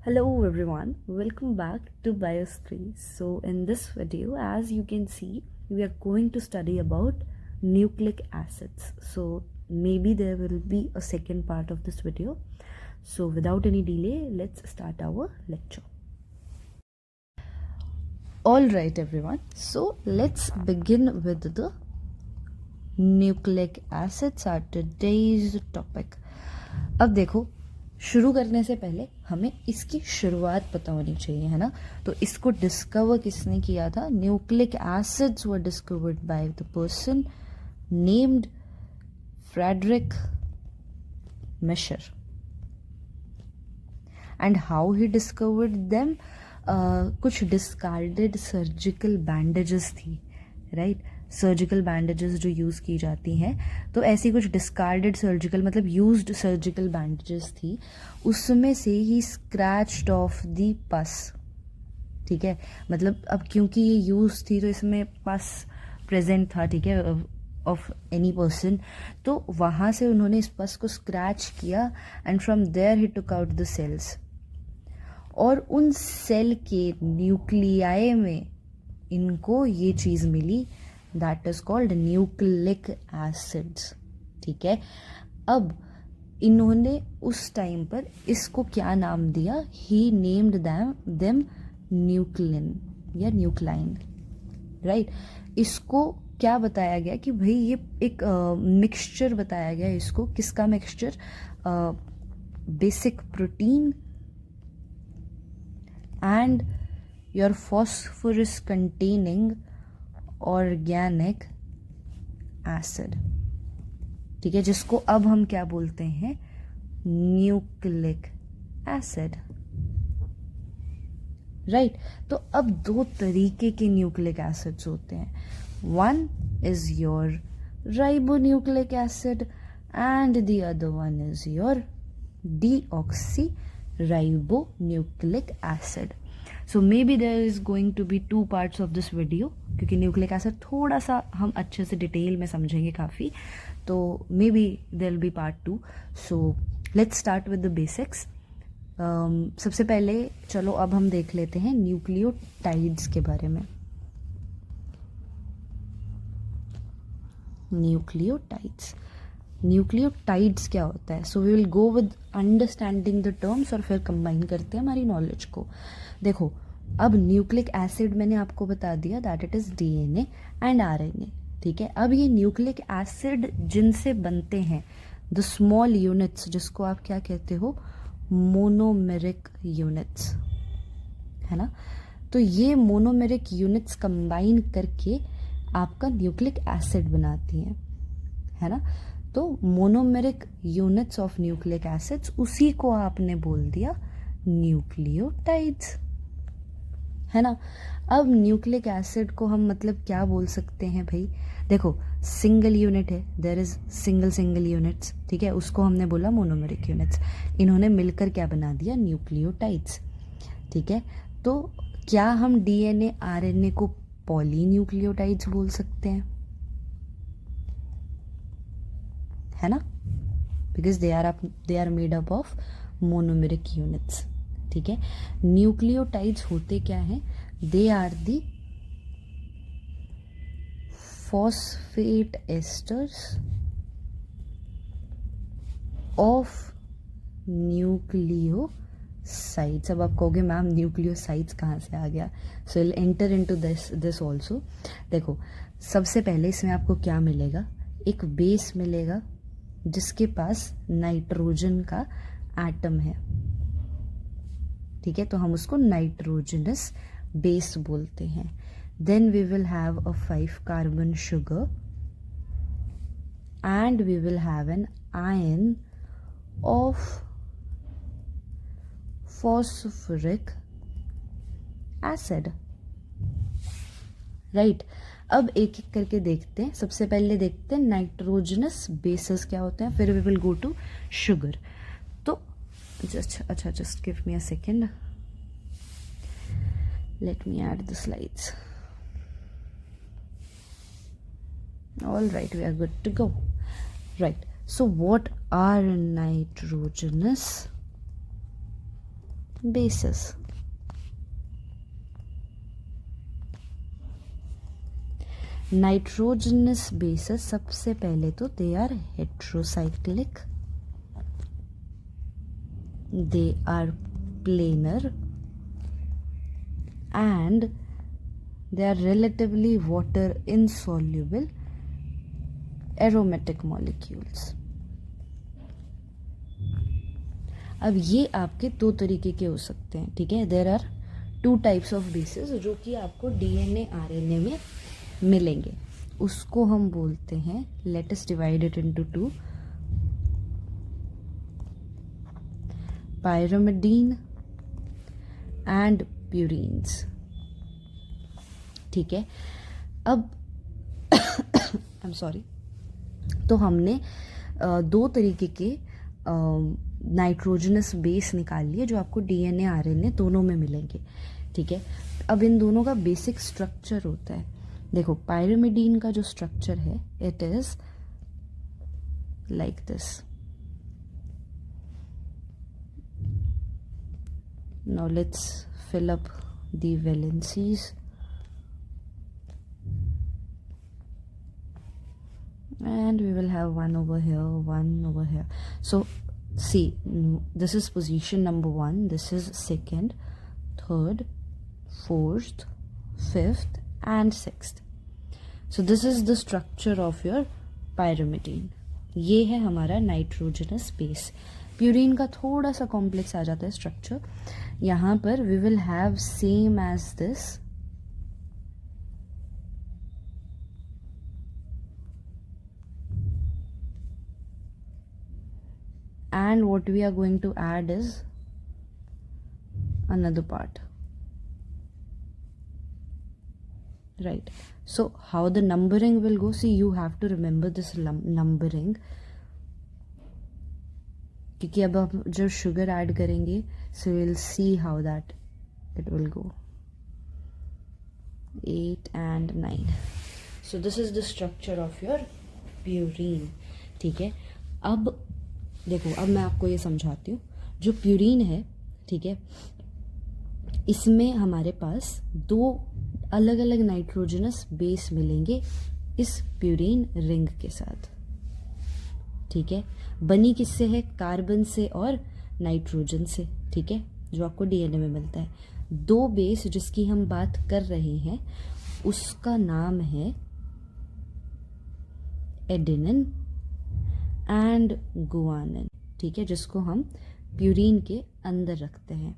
Hello everyone, welcome back to Biohistory. So in this video, as you can see, we are going to study about nucleic acids. So maybe there will be a second part of this video. So without any delay, let's start our lecture. Alright everyone, so let's begin with the nucleic acids are today's topic. अब देखो, शुरू करने से पहले हमें इसकी शुरुआत पता होनी चाहिए, है ना। तो इसको डिस्कवर किसने किया था? Nucleic acids were discovered by the person named Friedrich Miescher. And how he discovered them? कुछ डिस्कार्डेड सर्जिकल बैंडेजेस थी, राइट सर्जिकल बैंडेजेस जो यूज़ की जाती हैं, तो ऐसी कुछ डिस्कार्डेड सर्जिकल मतलब यूज्ड सर्जिकल बैंडेजेस थी, उसमें से ही स्क्रैच्ड ऑफ दी पस. ठीक है, मतलब अब क्योंकि ये यूज थी तो इसमें पस प्रेजेंट था, ठीक है, ऑफ एनी पर्सन, तो वहाँ से उन्होंने इस पस को स्क्रैच किया and from there he took out the cells. और उन सेल के न्यूक्लियाई में इनको ये चीज़ मिली, that is called nucleic acids. ठीक है, अब इन्होंने उस टाइम पर इसको क्या नाम दिया? ही नेम्ड देम न्यूक्लिन या न्यूक्लाइन, राइट. इसको क्या बताया गया कि भाई ये एक मिक्सचर बताया गया इसको. किसका mixture? Basic protein and your phosphorus containing organic acid. ठीक है, जिसको अब हम क्या बोलते हैं? Nucleic acid, right. तो अब दो तरीके के न्यूक्लिक एसिड्स होते हैं. One is your ribonucleic acid and the other one is your deoxy ribonucleic acid. So maybe there is going to be two parts of this video, क्योंकि nucleic acid थोड़ा सा हम अच्छे से डिटेल में समझेंगे काफ़ी, तो maybe there will be part 2. So let's start with the basics. सबसे पहले चलो अब हम देख लेते हैं न्यूक्लियोटाइड्स के बारे में. न्यूक्लियोटाइड्स क्या होता है? So we will go with understanding the terms और फिर कंबाइन करते हैं हमारी नॉलेज को. देखो, अब न्यूक्लिक एसिड मैंने आपको बता दिया that it is DNA and RNA. ठीक है, अब ये न्यूक्लिक एसिड जिनसे बनते हैं, द स्मॉल यूनिट्स, जिसको आप क्या कहते हो? मोनोमेरिक यूनिट्स, है ना. तो ये मोनोमेरिक यूनिट्स कंबाइन करके आपका न्यूक्लिक एसिड बनाती हैं, है ना. तो monomeric units of nucleic acids, उसी को आपने बोल दिया न्यूक्लियोटाइड्स, है ना. अब न्यूक्लिक एसिड को हम मतलब क्या बोल सकते हैं भाई? देखो, सिंगल यूनिट है, देयर इज सिंगल यूनिट्स, ठीक है, उसको हमने बोला मोनोमेरिक यूनिट्स. इन्होंने मिलकर क्या बना दिया? न्यूक्लियोटाइड्स. ठीक है, तो क्या हम डीएनए आरएनए को पॉलीन्यूक्लियोटाइड्स बोल सकते हैं? है ना, because they are made up of monomeric units. ठीक है, न्यूक्लियोटाइड्स होते क्या हैं? They are the phosphate esters of nucleosides. अब आप कहोगे मैम न्यूक्लियोसाइड्स कहाँ से आ गया? So will enter into this also. देखो, सबसे पहले इसमें आपको क्या मिलेगा? एक बेस मिलेगा जिसके पास नाइट्रोजन का एटम है. ठीक है, तो हम उसको नाइट्रोजनस बेस बोलते हैं. Then we will have a 5 carbon sugar and we will have an ion of phosphoric acid, right. अब एक एक करके देखते हैं. सबसे पहले देखते हैं नाइट्रोजनस बेसेस क्या होते हैं, फिर we will go to sugar. तो just give me a second, let me add the slides. All right, we are good to go, right. So what are nitrogenous bases. Nitrogenous bases सबसे पहले तो they are heterocyclic, they are planar, and they are relatively water insoluble aromatic molecules. अब ये आपके दो तरीके के हो सकते हैं, ठीक है. There are 2 types of bases जो कि आपको डीएनए आरएनए में मिलेंगे. उसको हम बोलते हैं, let us divide it into 2, pyrimidine and purines. ठीक है. अब आई एम सॉरी. तो हमने 2 तरीके के नाइट्रोजनस बेस निकाल लिए जो आपको डीएनए आरएनए दोनों में मिलेंगे. ठीक है. अब इन दोनों का बेसिक स्ट्रक्चर होता है, देखो पायरिमिडीन का जो स्ट्रक्चर है it is like this. Now let's fill up the valencies. And we will have one over here, one over here. So see, this is position number 1, this is second, third, fourth, fifth and sixth. So this is the structure of your pyrimidine. ये है हमारा nitrogenous base. Purine का थोड़ा सा complex आ जाता है structure. यहाँ पर we will have same as this. And what we are going to add is another part, right? So how the numbering will go, see you have to remember this numbering, क्योंकि अब हम जब sugar add करेंगे so we'll see how that it will go. 8 and 9. So this is the structure of your purine. ठीक है. अब देखो, अब मैं आपको ये समझाती हूँ. जो प्यूरीन है, ठीक है, इसमें हमारे पास 2 अलग अलग नाइट्रोजनस बेस मिलेंगे इस प्यूरीन रिंग के साथ. ठीक है. बनी किससे है? कार्बन से और नाइट्रोजन से. ठीक है, जो आपको डीएनए में मिलता है. 2 बेस जिसकी हम बात कर रहे हैं उसका नाम है एडेनिन एंड गुआनिन. ठीक है, जिसको हम प्यूरीन के अंदर रखते हैं,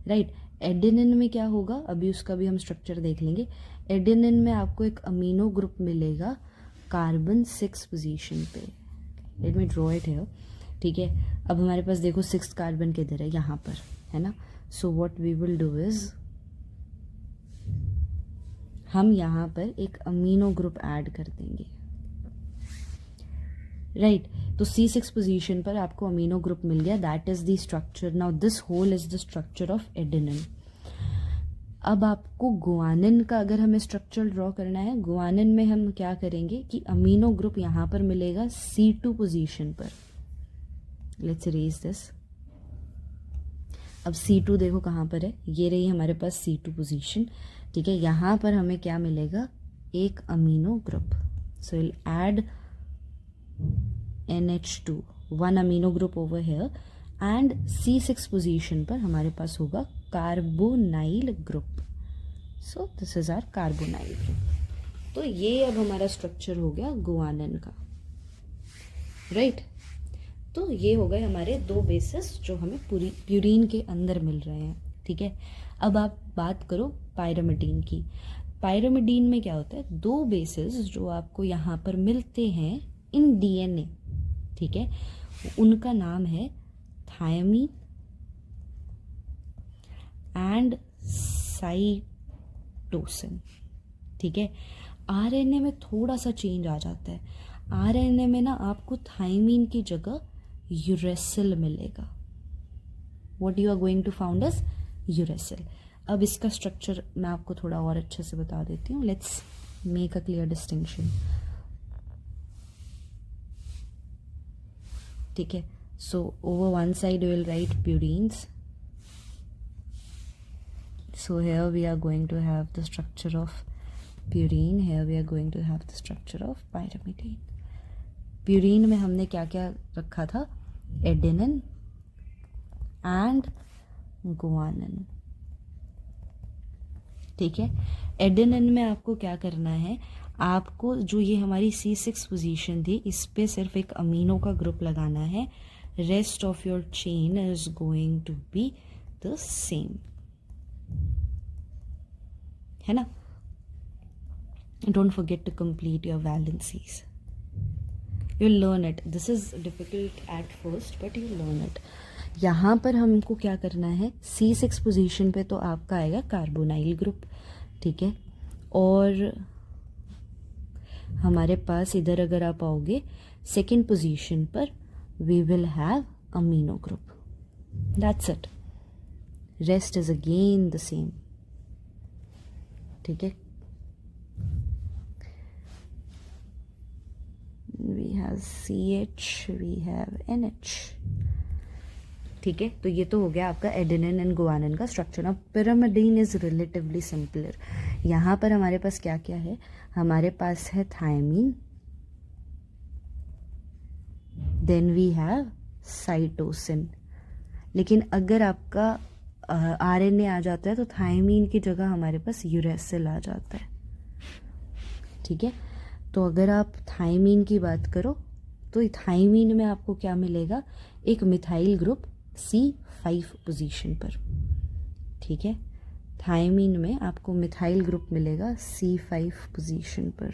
राइट. एडेनिन में क्या होगा, अभी उसका भी हम स्ट्रक्चर देख लेंगे. एडेनिन में आपको एक अमीनो ग्रुप मिलेगा कार्बन 6 पोजीशन पे. Let me draw it here. ठीक है. अब हमारे पास देखो 6 कार्बन किधर है, यहाँ पर है ना. So what we will do is हम यहाँ पर एक अमीनो ग्रुप ऐड कर देंगे, राइट. तो C6 पोजीशन पर आपको अमीनो ग्रुप मिल गया. That is the structure. Now this whole is the structure of adenine. अब आपको गुआनिन का अगर हमें स्ट्रक्चर ड्रॉ करना है, गुआनिन में हम क्या करेंगे कि अमीनो ग्रुप यहाँ पर मिलेगा C2 पोजीशन पर. Let's erase this. अब C2 देखो कहाँ पर है, ये रही हमारे पास C2 पोजीशन. ठीक है. यहाँ पर हमें क्या मिलेगा, एक amino group. So will add NH2, 1 amino group over here, and C6 position पर हमारे पास होगा carbonyl group. So this is our carbonyl group. तो ये अब हमारा स्ट्रक्चर हो गया गुआनिन का, राइट. तो ये हो गए हमारे 2 बेसिस जो हमें पूरी प्यूरीन के अंदर मिल रहे हैं. ठीक है. अब आप बात करो पायरिमिडीन की. पायरिमिडीन में क्या होता है, 2 बेसिस जो आपको यहाँ पर मिलते हैं इन डीएनए. ठीक है. उनका नाम है थायमीन एंड साइटोसिन. ठीक है. आरएनए में थोड़ा सा चेंज आ जाता है. आरएनए में ना आपको थायमीन की जगह यूरेसिल मिलेगा. What you are going to found as uracil. अब इसका स्ट्रक्चर मैं आपको थोड़ा और अच्छे से बता देती हूँ. Let's make a clear distinction. ठीक है. So over one side will write purines So here we are going to have the structure of purine, here we are going to have the structure of pyrimidine. Purine में हमने क्या क्या रखा था, adenine and guanine, ठीक है। Adenine में आपको क्या करना है, आपको जो ये हमारी C6 पोजीशन थी इस पे सिर्फ एक अमीनो का ग्रुप लगाना है, rest of your chain is going to be the same, है ना। Don't forget to complete your valencies, you'll learn it. This is difficult at first but you'll learn it. यहाँ पर हमको क्या करना है, C6 पोजीशन पे तो आपका आएगा कार्बोनाइल ग्रुप, ठीक है। और हमारे पास इधर अगर आप आओगे सेकेंड पोजीशन पर, we will have amino group. That's it. Rest is again the same, ठीक है। We have CH, we have NH, ठीक है। तो ये तो हो गया आपका एडेनिन एंड गुआनिन का स्ट्रक्चर। अब पिरामिडीन इज रिलेटिवली सिंपलर। यहाँ पर हमारे पास क्या क्या है, हमारे पास है thymine, then we have cytosine. लेकिन अगर आपका RNA आ जाता है तो थायमीन की जगह हमारे पास यूरेसिल आ जाता है, ठीक है। तो अगर आप थायमीन की बात करो तो थायमीन में आपको क्या मिलेगा, एक मिथाइल ग्रुप C5 पोजीशन पर, ठीक है। थायमीन में आपको मिथाइल ग्रुप मिलेगा C5 पोजीशन पर।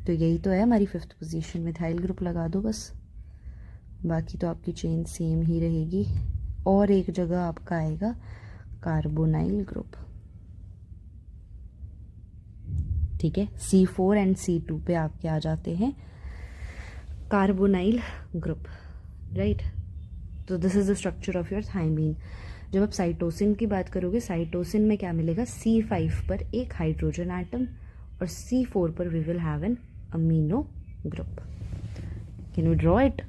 तो यही तो है हमारी 5th पोजीशन, मिथाइल ग्रुप लगा दो बस, बाकी तो आपकी चेन सेम ही रहेगी। और एक जगह आपका आएगा कार्बोनाइल ग्रुप, ठीक है। C4 एंड C2 पे आपके आ जाते हैं कार्बोनाइल ग्रुप, राइट। तो this is the structure of your thymine. जब आप साइटोसिन की बात करोगे, साइटोसिन में क्या मिलेगा, C5 पर एक हाइड्रोजन एटम और C4 पर we will have an amino group. Can you draw it?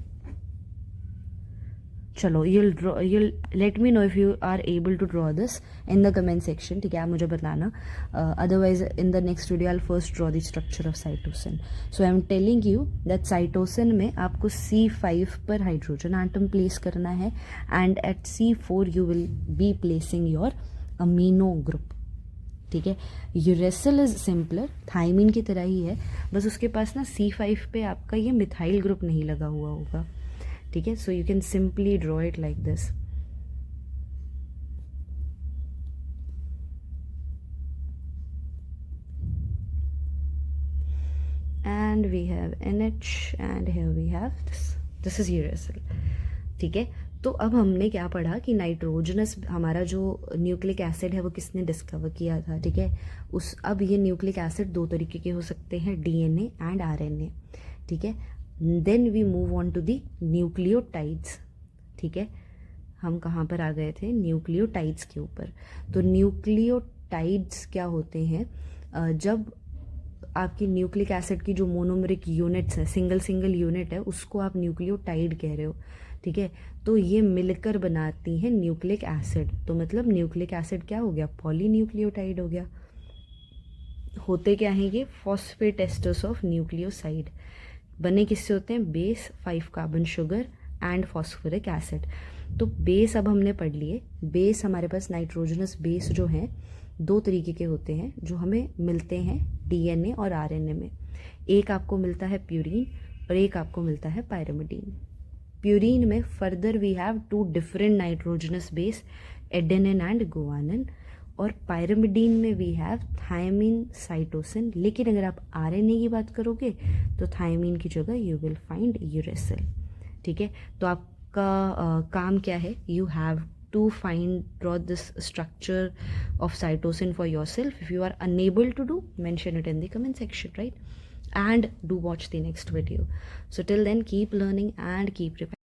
चलो you'll let me know if you are able to draw this in the comment section, ठीक है। आप मुझे बताना, otherwise in the next video I'll first draw the structure of cytosine. So I'm telling you that cytosine में आपको C5 पर hydrogen atom place करना है and at C4 you will be placing your amino group, ठीक है। Uracil is simpler, thymine की तरह ही है, बस उसके पास ना C5 पे आपका ये मिथाइल ग्रुप नहीं लगा हुआ होगा, ठीक है। So you can simply draw it like this. And we have NH and here we have this is uracil, ठीक है। तो अब हमने क्या पढ़ा कि नाइट्रोजनस हमारा जो न्यूक्लिक एसिड है वो किसने डिस्कवर किया था, ठीक है। अब ये न्यूक्लिक एसिड दो तरीके के हो सकते हैं, DNA एंड RNA, ठीक है। Then we move on to the nucleotides, ठीक है। हम कहाँ पर आ गए थे, न्यूक्लियोटाइड्स के ऊपर। तो न्यूक्लियोटाइड्स क्या होते हैं, जब आपकी न्यूक्लिक एसिड की जो मोनोमरिक यूनिट्स है, सिंगल यूनिट है, उसको आप न्यूक्लियोटाइड कह रहे हो, ठीक है। तो ये मिलकर बनाती हैं न्यूक्लिक एसिड। तो मतलब न्यूक्लिक एसिड क्या हो गया, पॉलीन्यूक्लियोटाइड हो गया। होते क्या हैं ये, फॉस्फेट एस्टर्स ऑफ न्यूक्लियोसाइड। बने किससे होते हैं, base 5 carbon sugar and phosphoric acid. तो बेस अब हमने पढ़ लिए। बेस हमारे पास नाइट्रोजनस बेस जो हैं दो तरीके के होते हैं जो हमें मिलते हैं DNA और RNA में। एक आपको मिलता है प्यूरीन और एक आपको मिलता है पायरिमिडीन। प्यूरीन में further we have 2 different nitrogenous base, adenine and guanine. और पायरिमिडीन में वी हैव थायमीन, साइटोसिन। लेकिन अगर आप RNA की बात करोगे तो थायमीन की जगह यू विल फाइंड यूरेसिल, ठीक है। तो आपका काम क्या है, you have to draw this structure of cytosine for yourself. If you are unable to do, mention it in the comment section, right? And do watch the next video. So till then, keep learning and keep preparing.